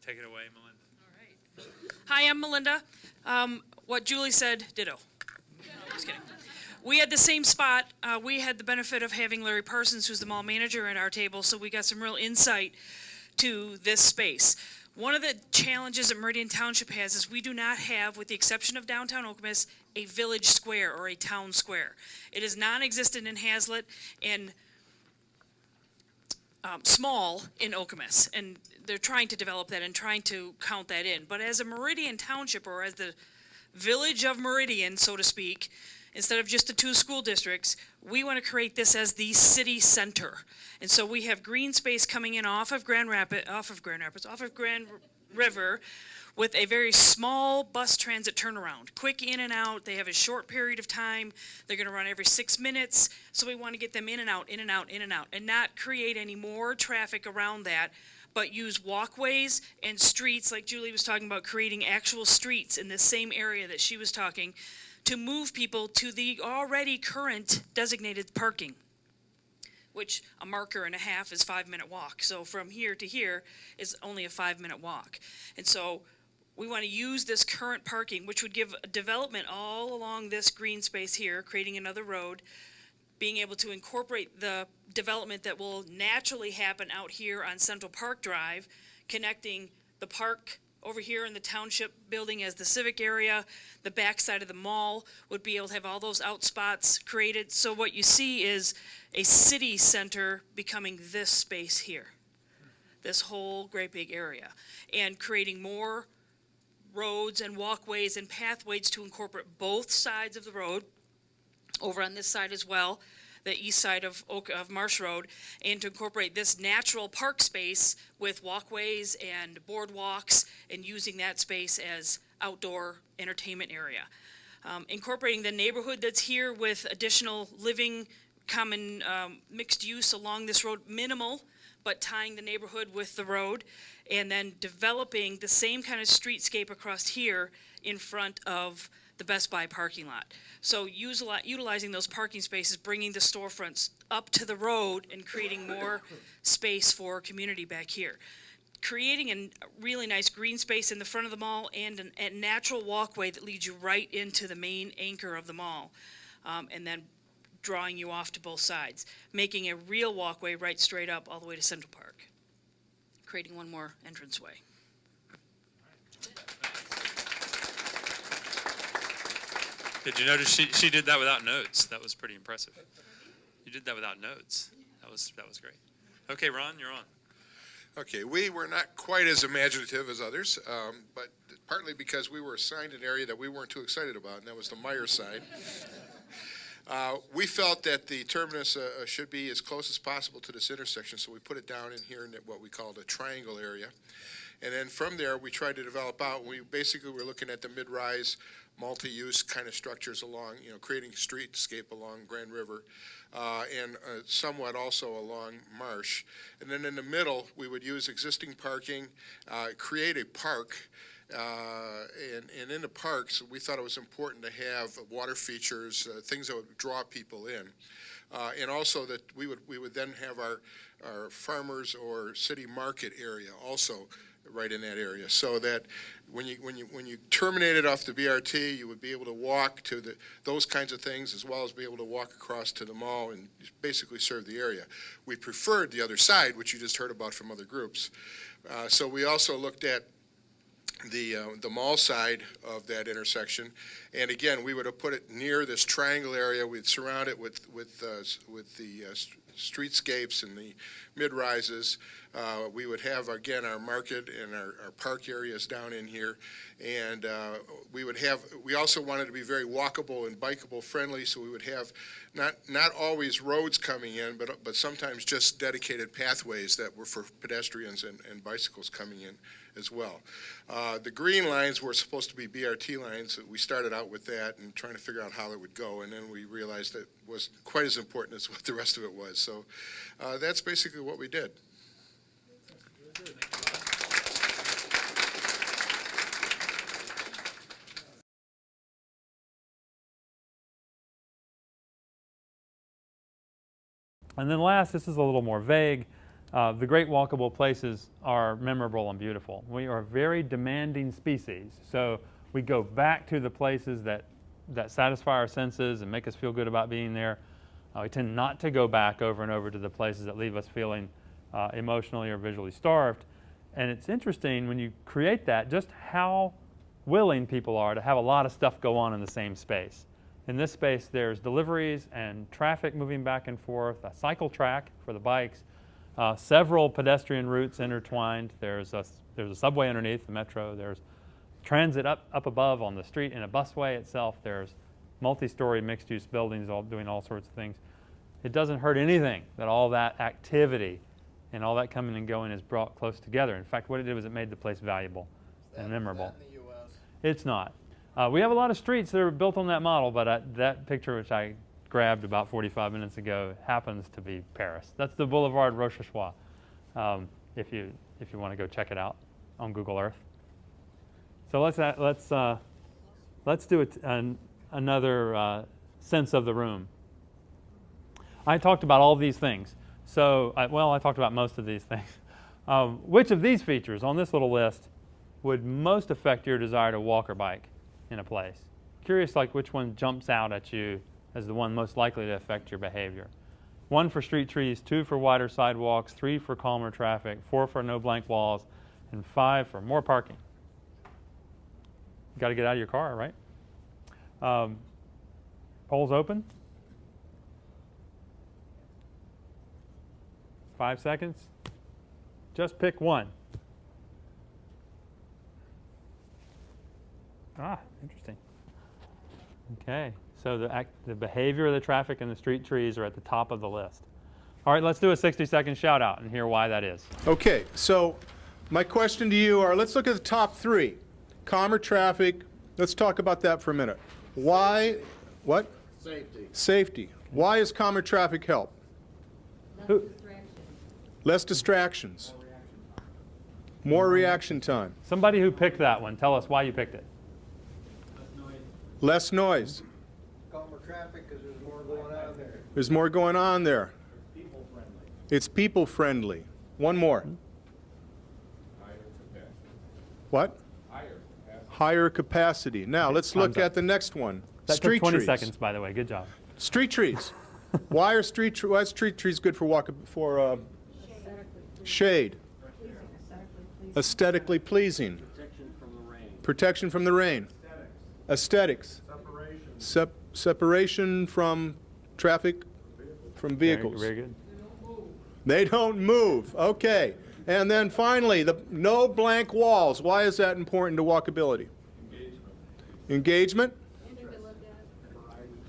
Take it away, Melinda. All right. Hi, I'm Melinda. What Julie said, ditto. Just kidding. We had the same spot. We had the benefit of having Larry Parsons, who's the mall manager, at our table, so we got some real insight to this space. One of the challenges that Meridian Township has is we do not have, with the exception of downtown Okemos, a village square or a town square. It is non-existent in Hazlet and small in Okemos, and they're trying to develop that and trying to count that in. But as a Meridian Township, or as the village of Meridian, so to speak, instead of just the 2 school districts, we want to create this as the city center. And so we have green space coming in off of Grand River, with a very small bus transit turnaround. Quick in and out. They have a short period of time. They're going to run every 6 minutes. So we want to get them in and out, in and out, in and out, and not create any more traffic around that, but use walkways and streets, like Julie was talking about, creating actual streets in the same area that she was talking, to move people to the already current designated parking, which a marker and a half is 5-minute walk. So from here to here is only a 5-minute walk. And so we want to use this current parking, which would give development all along this green space here, creating another road, being able to incorporate the development that will naturally happen out here on Central Park Drive, connecting the park over here in the township building as the civic area. The back side of the mall would be able to have all those out spots created. So what you see is a city center becoming this space here, this whole great big area, and creating more roads and walkways and pathways to incorporate both sides of the road, over on this side as well, the east side of Marsh Road, and to incorporate this natural park space with walkways and boardwalks, and using that space as outdoor entertainment area. Incorporating the neighborhood that's here with additional living, common mixed use along this road, minimal, but tying the neighborhood with the road, and then developing the same kind of streetscape across here in front of the Best Buy parking lot. So utilizing those parking spaces, bringing the storefronts up to the road and creating more space for community back here. Creating a really nice green space in the front of the mall and a natural walkway that leads you right into the main anchor of the mall, and then drawing you off to both sides. Making a real walkway right straight up all the way to Central Park. Creating one more entranceway. Did you notice she did that without notes? That was pretty impressive. You did that without notes. That was great. Okay, Ron, you're on. Okay, we were not quite as imaginative as others, but partly because we were assigned an area that we weren't too excited about, and that was the Meyer side. We felt that the terminus should be as close as possible to this intersection, so we put it down in here in what we called a triangle area. And then from there, we tried to develop out. We basically were looking at the mid-rise, multi-use kind of structures along, creating streetscape along Grand River, and somewhat also along Marsh. And then in the middle, we would use existing parking, create a park, and in the parks, we thought it was important to have water features, things that would draw people in. And also that we would then have our farmers or city market area also right in that area, so that when you terminated off the BRT, you would be able to walk to those kinds of things, as well as be able to walk across to the mall and basically serve the area. We preferred the other side, which you just heard about from other groups. So we also looked at the mall side of that intersection, and again, we would have put it near this triangle area. We'd surround it with the streetscapes and the mid-rises. We would have, again, our market and our park areas down in here, and we also wanted to be very walkable and bikeable friendly, so we would have not always roads coming in, but sometimes just dedicated pathways that were for pedestrians and bicycles coming in as well. The green lines were supposed to be BRT lines. We started out with that and trying to figure out how it would go, and then we realized that it wasn't quite as important as what the rest of it was. So that's basically what we did. And then last, this is a little more vague, The great walkable places are memorable and beautiful. We are a very demanding species, so we go back to the places that satisfy our senses and make us feel good about being there. We tend not to go back over and over to the places that leave us feeling emotionally or visually starved. And it's interesting when you create that, just how willing people are to have a lot of stuff go on in the same space. In this space, there's deliveries and traffic moving back and forth, a cycle track for the bikes, several pedestrian routes intertwined. There's a subway underneath, the metro. There's transit up above on the street and a busway itself. There's multi-story mixed-use buildings all doing all sorts of things. It doesn't hurt anything that all that activity and all that coming and going is brought close together. In fact, what it did was it made the place valuable and memorable. Is that in the U.S.? It's not. We have a lot of streets that are built on that model, but that picture, which I grabbed about 45 minutes ago, happens to be Paris. That's the Boulevard Rochechouart, if you want to go check it out on Google Earth. So let's do another sense of the room. I talked about all these things. So, I talked about most of these things. Which of these features on this little list would most affect your desire to walk or bike in a place? Curious, like which one jumps out at you as the one most likely to affect your behavior. 1 for street trees, 2 for wider sidewalks, 3 for calmer traffic, 4 for no blank walls, and 5 for more parking. You got to get out of your car, right? Polls open. 5 seconds. Just pick one. Interesting. Okay, so the behavior of the traffic and the street trees are at the top of the list. All right, let's do a 60-second shout out and hear why that is. Okay, so my question to you are, let's look at the top 3. Calmer traffic, let's talk about that for a minute. Why, what? Safety. Safety. Why does calmer traffic help? Less distractions. More reaction time. Somebody who picked that one, tell us why you picked it. Less noise. Calmer traffic because there's more going on there. There's more going on there. People friendly. It's people friendly. One more. Higher capacity. What? Higher capacity. Higher capacity. Now let's look Time's up. at the next one. That Street took 20 trees. seconds, by the way. Good job. Street trees. Why are street trees good for shade? Aesthetically pleasing. Protection from the rain. Protection from the rain. Aesthetics. Separation. Separation from traffic, from vehicles. Very good. They don't move. Okay. And then finally, no blank walls. Why is that important to walkability? Engagement. Something to look at.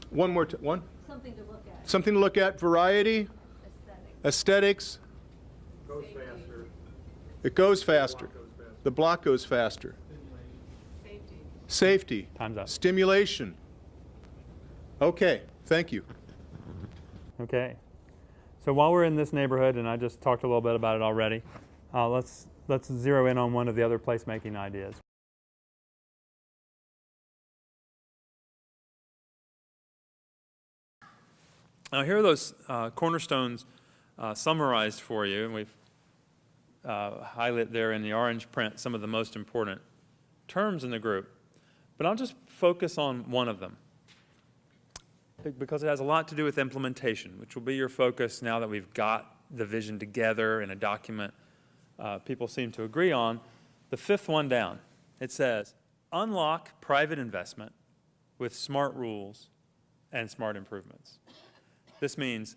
One more. One. Something to look at. Something to look at. Variety. Aesthetics. Goes faster. It goes faster. The block goes faster. Safety. Time's up. Stimulation. Okay. Thank you. Okay. So while we're in this neighborhood, and I just talked a little bit about it already, let's zero in on one of the other placemaking ideas. Now here are those cornerstones summarized for you, and we've highlighted there in the orange print some of the most important terms in the group. But I'll just focus on one of them, because it has a lot to do with implementation, which will be your focus now that we've got the vision together in a document people seem to agree on. The 5th one down, it says, unlock private investment with smart rules and smart improvements. This means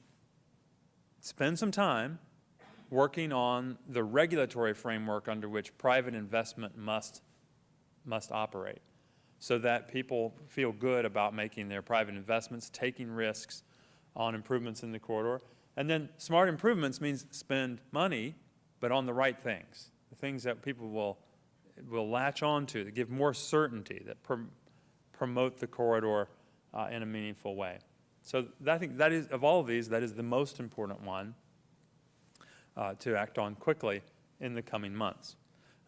spend some time working on the regulatory framework under which private investment must operate, so that people feel good about making their private investments, taking risks on improvements in the corridor. And then smart improvements means spend money, but on the right things, the things that people will latch on to, that give more certainty, that promote the corridor in a meaningful way. So I think that is, of all of these, that is the most important one to act on quickly in the coming months.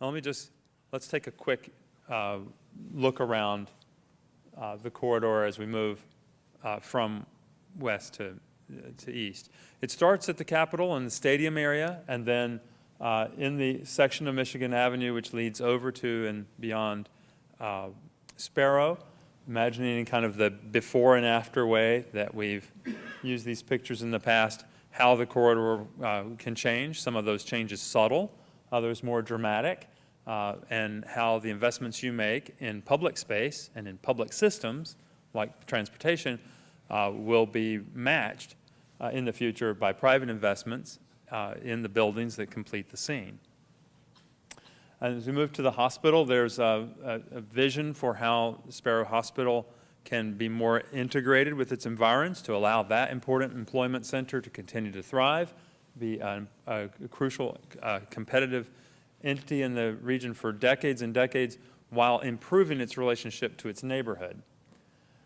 Now let's take a quick look around the corridor as we move from west to to east. It starts at the Capitol and the stadium area, and then in the section of Michigan Avenue which leads over to and beyond Sparrow, imagining kind of the before and after way that we've used these pictures in the past, how the corridor can change. Some of those changes subtle, others more dramatic, and how the investments you make in public space and in public systems, like transportation, will be matched in the future by private investments in the buildings that complete the scene. And as we move to the hospital, there's a vision for how Sparrow Hospital can be more integrated with its environs to allow that important employment center to continue to thrive, be a crucial competitive entity in the region for decades and decades, while improving its relationship to its neighborhood.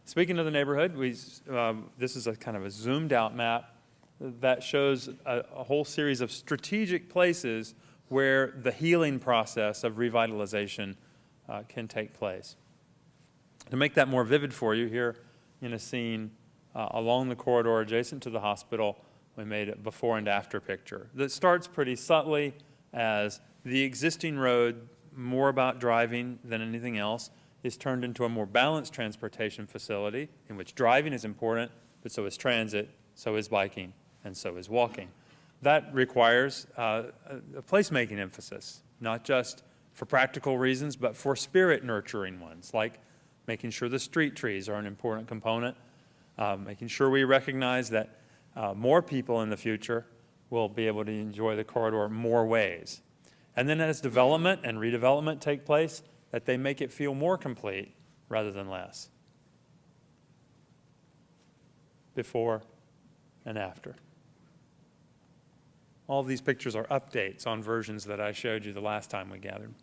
Speaking of the neighborhood, this is a kind of a zoomed out map that shows a whole series of strategic places where the healing process of revitalization can take place. To make that more vivid for you, here in a scene along the corridor adjacent to the hospital, we made a before and after picture that starts pretty subtly as the existing road, more about driving than anything else, is turned into a more balanced transportation facility in which driving is important, but so is transit, so is biking, and so is walking. That requires a placemaking emphasis, not just for practical reasons, but for spirit nurturing ones, like making sure the street trees are an important component, making sure we recognize that more people in the future will be able to enjoy the corridor more ways. And then as development and redevelopment take place, that they make it feel more complete rather than less. Before and after. All of these pictures are updates on versions that I showed you the last time we gathered.